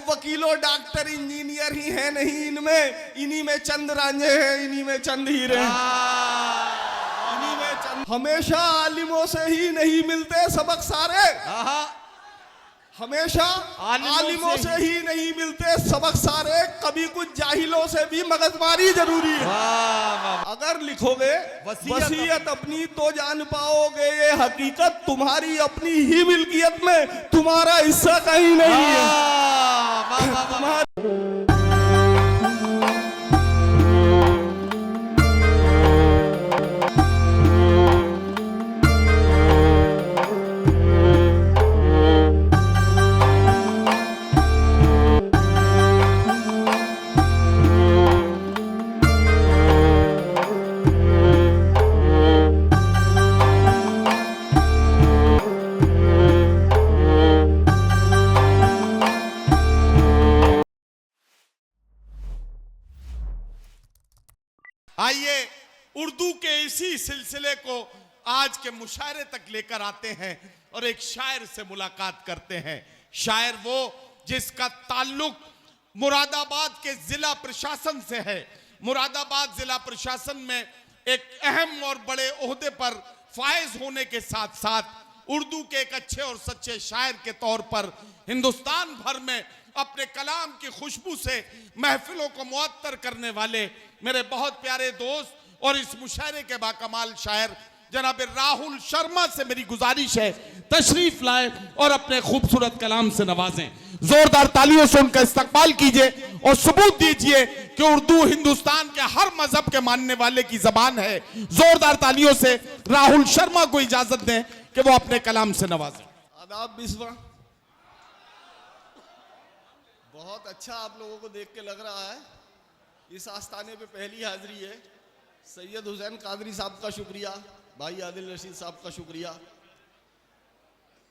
वकीलों doctor engineer ही है नहीं इनमें, इन्हीं में चंद रांझे हैं, इन्हीं में चंद हीरे हैं, इन्हीं में चंद। हमेशा आलिमों से ही नहीं मिलते सबक सारे, हमेशा आलिमों से ही नहीं मिलते सबक सारे, कभी कुछ जाहिलों से भी मगजमारी जरूरी है। अगर लिखोगे वसीयत अपनी तो जान पाओगे ये हकीकत, तुम्हारी अपनी ही मिल्कियत में तुम्हारा हिस्सा कहीं नहीं है। आइए उर्दू के इसी सिलसिले को आज के मुशायरे तक लेकर आते हैं और एक शायर से मुलाकात करते हैं। शायर वो जिसका ताल्लुक मुरादाबाद के जिला प्रशासन से है। मुरादाबाद जिला प्रशासन में एक अहम और बड़े ओहदे पर फायज होने के साथ साथ उर्दू के एक अच्छे और सच्चे शायर के तौर पर हिंदुस्तान भर में अपने कलाम की खुशबू से महफिलों को मुअत्तर करने वाले मेरे बहुत प्यारे दोस्त और इस मुशायरे के बाकमाल शायर जनाब राहुल शर्मा से मेरी गुजारिश है तशरीफ लाए और अपने खूबसूरत कलाम से नवाजें। जोरदार तालियों से उनका इस्तकबाल कीजिए और सबूत दीजिए कि उर्दू हिंदुस्तान के हर मजहब के मानने वाले की जबान है। जोरदार तालियों से राहुल शर्मा को इजाजत दें कि वो अपने कलाम से नवाजें। आदाब बिस्वा, बहुत अच्छा आप लोगों को देख के लग रहा है। इस आस्थाने पे पहली हाजिरी है। सैयद हुसैन कादरी साहब का शुक्रिया, भाई आदिल रशीद साहब का शुक्रिया।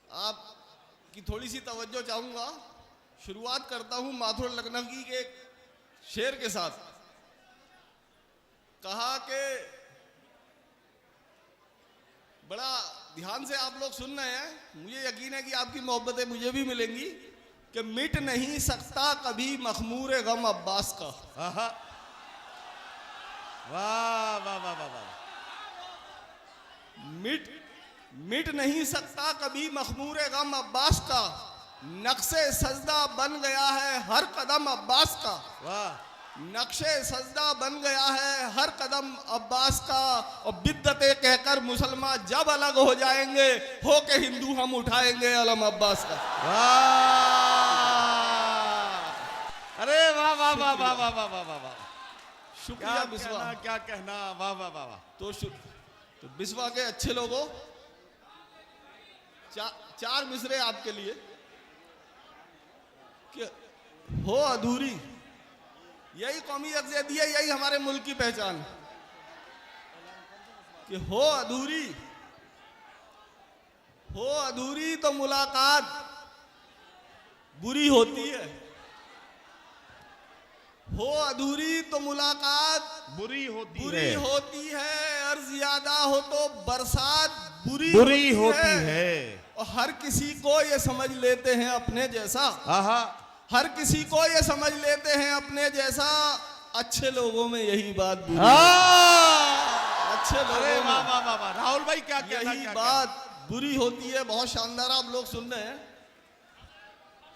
आपकी थोड़ी सी तवज्जो चाहूँगा। शुरुआत करता हूँ माथुर लखनवी के एक शेर के साथ। कहा कि बड़ा ध्यान से आप लोग सुन रहे हैं, मुझे यकीन है कि आपकी मोहब्बतें मुझे भी मिलेंगी, कि मिट नहीं सकता कभी मखमूर गम अब्बास का। वाह वाह वाह वाह वाह। मिट नहीं सकता कभी मखमूर गम अब्बास का, नक्शे सजदा बन गया है हर कदम अब्बास का। वाह। नक्शे सजदा बन गया है हर कदम अब्बास का, और बिद्दतें कहकर मुसलमान जब अलग हो जाएंगे हो के हिंदू हम उठाएंगे अलम अब्बास का। अरे वाह वाह वाह वाह वाह वाह वाह वाह। शुक्रिया बिस्वा, क्या कहना। वाह वाह वाह वाह। तो बिस्वा के अच्छे लोगों, चार मिसरे आपके लिए कि हो अधूरी, यही कौमी यकजहती है, यही हमारे मुल्क की पहचान, कि हो अधूरी तो मुलाकात बुरी होती है, हो अधूरी तो मुलाकात बुरी होती है, और ज्यादा हो तो बरसात बुरी होती है। और हर किसी को ये समझ लेते हैं अपने जैसा, हर किसी को ये समझ लेते हैं अपने जैसा, अच्छे लोगों में यही बात बुरी है। अच्छे लोगों में राहुल भाई क्या यही बात बुरी होती है। बहुत शानदार आप लोग सुन रहे हैं,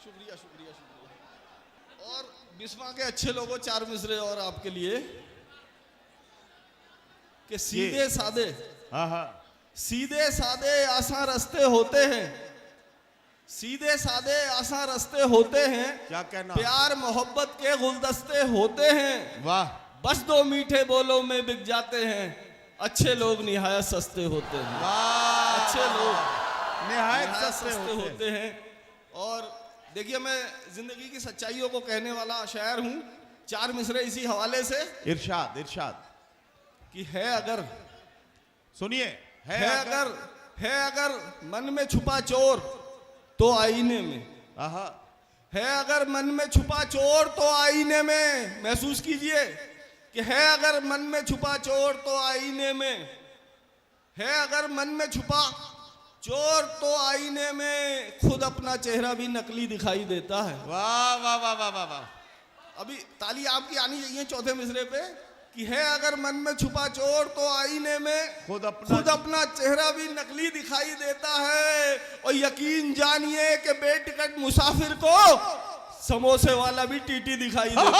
शुक्रिया शुक्रिया शुक्रिया। और बिस्वा के अच्छे लोगों, चार मिसरे और आपके लिए कि सीधे सादे आसान रास्ते होते हैं, सीधे सादे आसान रास्ते होते हैं, क्या कहना। प्यार मोहब्बत के गुलदस्ते होते हैं, वाह। बस दो मीठे बोलों में बिक जाते हैं, अच्छे लोग निहायत सस्ते होते हैं। वाह। अच्छे लोग निहायत सस्ते होते हैं। और देखिए, मैं जिंदगी की सच्चाइयों को कहने वाला शायर हूं। चार मिसरे इसी हवाले से। इरशाद इरशाद कि है अगर, सुनिए, है अगर मन में छुपा चोर तो आईने में, है अगर मन में छुपा चोर तो आईने में, महसूस कीजिए कि है अगर मन में छुपा चोर तो आईने में, है अगर मन में छुपा चोर तो आईने में खुद अपना चेहरा भी नकली दिखाई देता है। वाह वाह वाह वाह वाह वाह। अभी ताली आपकी आनी चाहिए चौथे मिसरे पे कि है अगर मन में छुपा चोर तो आईने में खुद अपना चेहरा भी नकली दिखाई देता है। और यकीन जानिए कि बेटिकट मुसाफिर को समोसे वाला भी टीटी दिखाई देता है।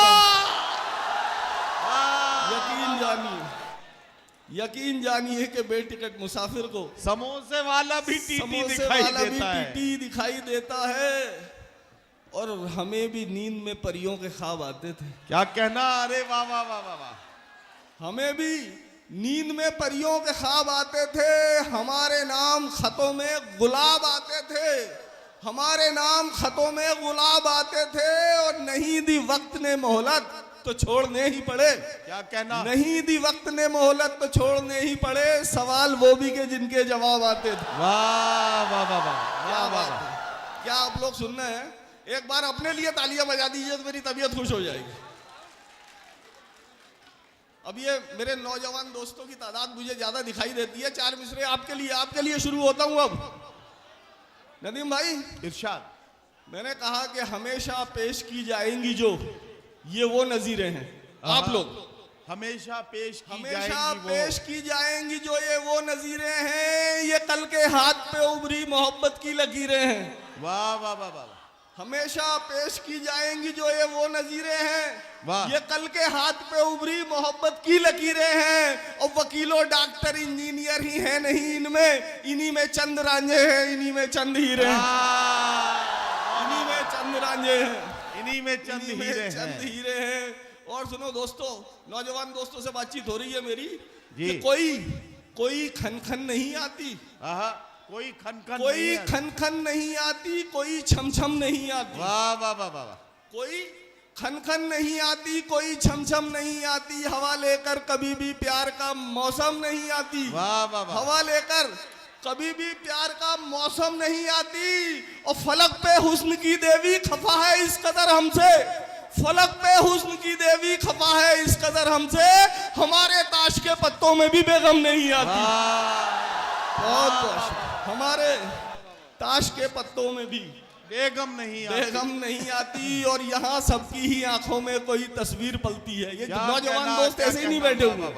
यकीन जानिए कि बेटिकट मुसाफिर को समोसे वाला भी टीटी दिखाई देता है। और हमें भी नींद में परियों के ख्वाब आते थे। क्या कहना, अरे वाह वाह वाह वाह वाह। हमें भी नींद में परियों के ख्वाब आते थे। हमारे नाम खतों में गुलाब आते थे। हमारे नाम खतों में गुलाब आते थे। और नहीं दी वक्त ने मोहलत तो छोड़ने ही पड़े। क्या कहना, नहीं दी वक्त ने मोहलत तो छोड़ने ही पड़े। सवाल वो भी के जिनके जवाब आते थे। वाह वाह वाह वाह वाह। क्या आप लोग सुन रहे हैं? एक बार अपने लिए तालियां बजा दीजिए तो मेरी तबीयत खुश हो जाएगी। अब ये मेरे नौजवान दोस्तों की तादाद मुझे ज्यादा दिखाई देती है। 4 मिसरे आपके लिए शुरू होता हूं। अब नदीम भाई, इरशाद। मैंने कहा कि हमेशा पेश की जाएंगी जो ये वो नजीरें हैं। आप लोग हमेशा पेश की जाएंगी जो ये वो नजीरें हैं। ये कल के हाथ पे उभरी मोहब्बत की लकीरें हैं। वाह वाह वाह वाह। हमेशा पेश की जाएंगी जो ये वो नजीरें हैं। ये कल के हाथ पे उभरी मोहब्बत की लकीरें हैं। और वकीलों डॉक्टर इंजीनियर ही हैं नहीं इनमें। इन्हीं में चंद रांझे हैं, इन्हीं में चंद हीरे हैं। इन्हीं में चंद रांझे हैं, इन्हीं में चंद हीरे हैं। और सुनो दोस्तों, नौजवान दोस्तों से बातचीत हो रही है मेरी जी। कि कोई खन नहीं आती, कोई खन नहीं आती, कोई छम नहीं आती। वाह वाह वाह वाह। कोई खन नहीं आती, कोई छम नहीं आती। हवा लेकर कभी भी प्यार का मौसम नहीं आती। वाह वाह वाह। हवा लेकर कभी भी प्यार का मौसम नहीं आती। और फलक पे हुस्न की देवी खफा है इस कदर हमसे। फलक पे हुस्न की देवी खफा है इस कदर हमसे। हमारे ताश के पत्तों में भी बेगम नहीं आती। बहुत हमारे ताश के पत्तों में भी बेगम नहीं आती। और यहाँ सबकी ही आंखों में कोई तस्वीर पलती है। ये नौजवान दोस्त ऐसे ही नहीं बैठे हुए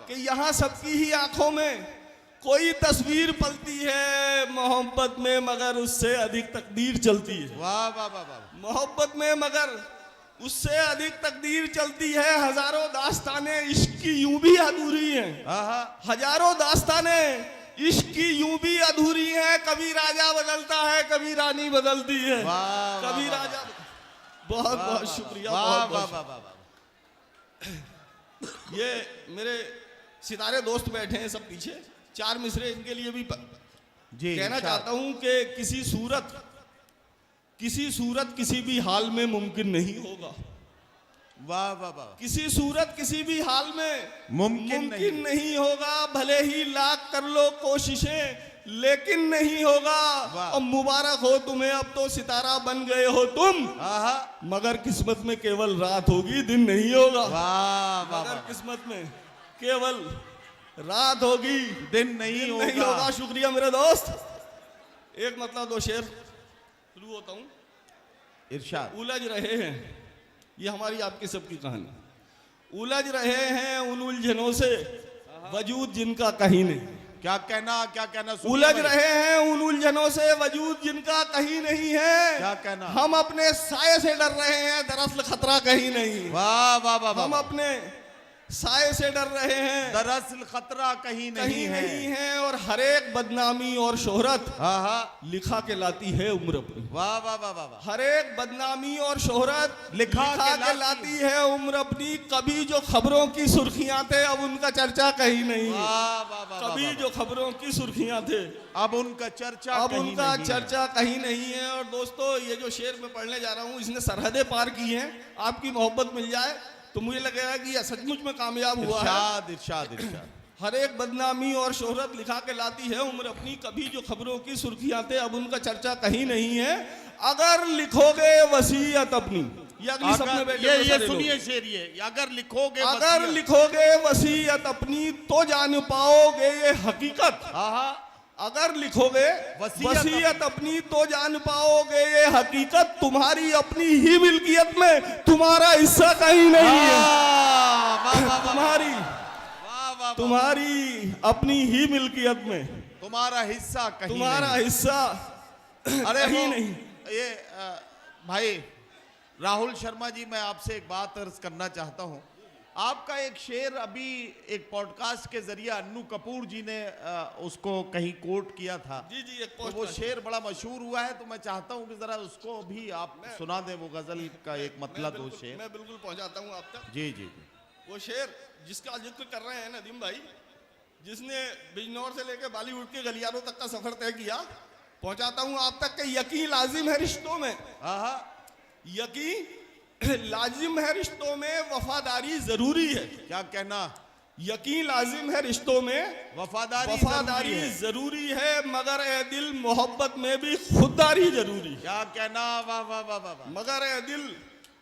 कि यहाँ सबकी ही आंखों में कोई तस्वीर पलती है। मोहब्बत में मगर उससे अधिक तकदीर चलती है। वाह वाह वाह। मोहब्बत में मगर उससे अधिक तकदीर चलती है। हजारों दास्तानें इश्क की यूं भी अधूरी हैं। हजारों दास्तानें इश्क की यूं भी अधूरी है। कभी राजा बदलता है, कभी रानी बदलती है, कभी राजा। बहुत बहुत शुक्रिया। ये मेरे सितारे दोस्त बैठे हैं सब पीछे। 4 मिसरे इनके लिए भी कहना चाहता हूं कि किसी सूरत किसी भी हाल में मुमकिन नहीं होगा। वाह वाह वाह। किसी सूरत किसी भी हाल में मुमकिन नहीं होगा। भले ही लाख कर लो कोशिशें लेकिन नहीं होगा। और मुबारक हो तुम्हें, अब तो सितारा बन गए हो तुम। मगर किस्मत में केवल रात होगी, दिन नहीं होगा। मगर किस्मत में केवल रात होगी, दिन नहीं होगा। शुक्रिया मेरे दोस्त। एक मतलब 2 शेर शुरू होता हूं। इरशाद। उलझ रहे हैं, ये हमारी आपकी सबकी कहानी। उलझ रहे हैं उन उलझनों से वजूद जिनका कहीं नहीं। क्या कहना उलझ रहे हैं उन उलझनों से वजूद जिनका कहीं नहीं है। क्या कहना, हम अपने साये से डर रहे हैं, दरअसल खतरा कहीं नहीं। वाह वाह वाह। हम अपने साये से डर रहे हैं, दरअसल खतरा कहीं नहीं है। और हर एक बदनामी और शोहरत लिखा के लाती है उम्र अपनी। वाह वाह वाह वाह। हर एक बदनामी और शोहरत लिखा के लाती है उम्र अपनी। कभी जो खबरों की सुर्खियां थे अब उनका चर्चा कहीं नहीं। कभी जो खबरों की सुर्खियां थे अब उनका चर्चा कहीं नहीं है। और दोस्तों, ये जो शेर मैं पढ़ने जा रहा हूँ इसने सरहदें पार की हैं। आपकी मोहब्बत मिल जाए तो मुझे लगेगा कि यह सचमुच में कामयाब हुआ है। इरशाद। हर एक बदनामी और शोहरत लिखा के लाती है उम्र अपनी। कभी जो खबरों की सुर्खियां थे अब उनका चर्चा कहीं नहीं है। अगर लिखोगे वसीयत अपनी, ये अगली सपने बैठे ये सुनिए शेर ये। अगर लिखोगे वसीयत अपनी तो जान पाओगे ये हकीकत। अगर लिखोगे वसीयत अपनी तो जान पाओगे, ये हकीकत तुम्हारी अपनी ही मिल्कियत में, तुम्हारा हिस्सा कहीं नहीं है। तुम्हारी अपनी ही मिल्कियत में तुम्हारा हिस्सा कहीं तुम्हारा हिस्सा अरे कहीं नहीं। ये भाई राहुल शर्मा जी, मैं आपसे एक बात अर्ज करना चाहता हूं। आपका एक शेर अभी एक पॉडकास्ट के जरिए अन्नू कपूर जी ने उसको कहीं कोट किया था। जी जी, एक तो वो शेर बड़ा मशहूर हुआ है, तो मैं चाहता हूं कि जरा उसको भी आप सुना दें, वो गजल का एक मतलब वो शेर। मैं बिल्कुल पहुंचाता हूं आप तक। जी जी जी। वो शेर जिसका जिक्र कर रहे हैं नदीम भाई, जिसने बिजनौर से लेकर बॉलीवुड के गलियारों तक का सफर तय किया, पहुंचाता हूं आप तक कि यकीन लाजिम है रिश्तों में। यकीन लाजिम है रिश्तों में, वफादारी जरूरी है। क्या कहना? यकीन लाजिम है रिश्तों में, वफादारी जरूरी है, मगर ए दिल मोहब्बत में भी खुददारी जरूरी है। क्या कहना? वाह वाह वाह वाह। मगर ए दिल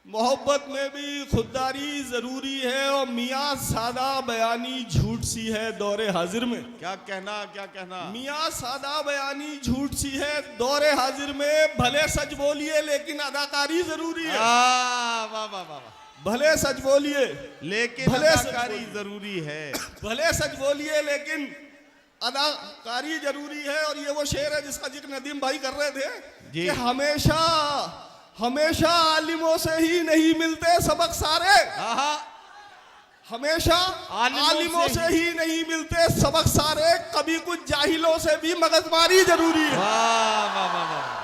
मोहब्बत में भी खुददारी जरूरी है, और मियाँ सादा बयानी झूठ सी है दौरे हाजिर में। क्या कहना? क्या कहना? मियाँ सादा बयानी झूठ सी है दौरे हाजिर में, भले सच बोलिए लेकिन अदाकारी जरूरी है। वाह वाह वाह वाह। भले सच बोलिए लेकिन अदाकारी जरूरी है। भले सच बोलिए लेकिन अदाकारी जरूरी है। और ये वो शेर है जिसका जिक्र नदीम भाई कर रहे थे कि हमेशा आलिमों से ही नहीं मिलते सबक सारे। हमेशा आलिमों से ही नहीं मिलते सबक सारे, कभी कुछ जाहिलों से भी मगजमारी जरूरी है। वाह वाह वाह।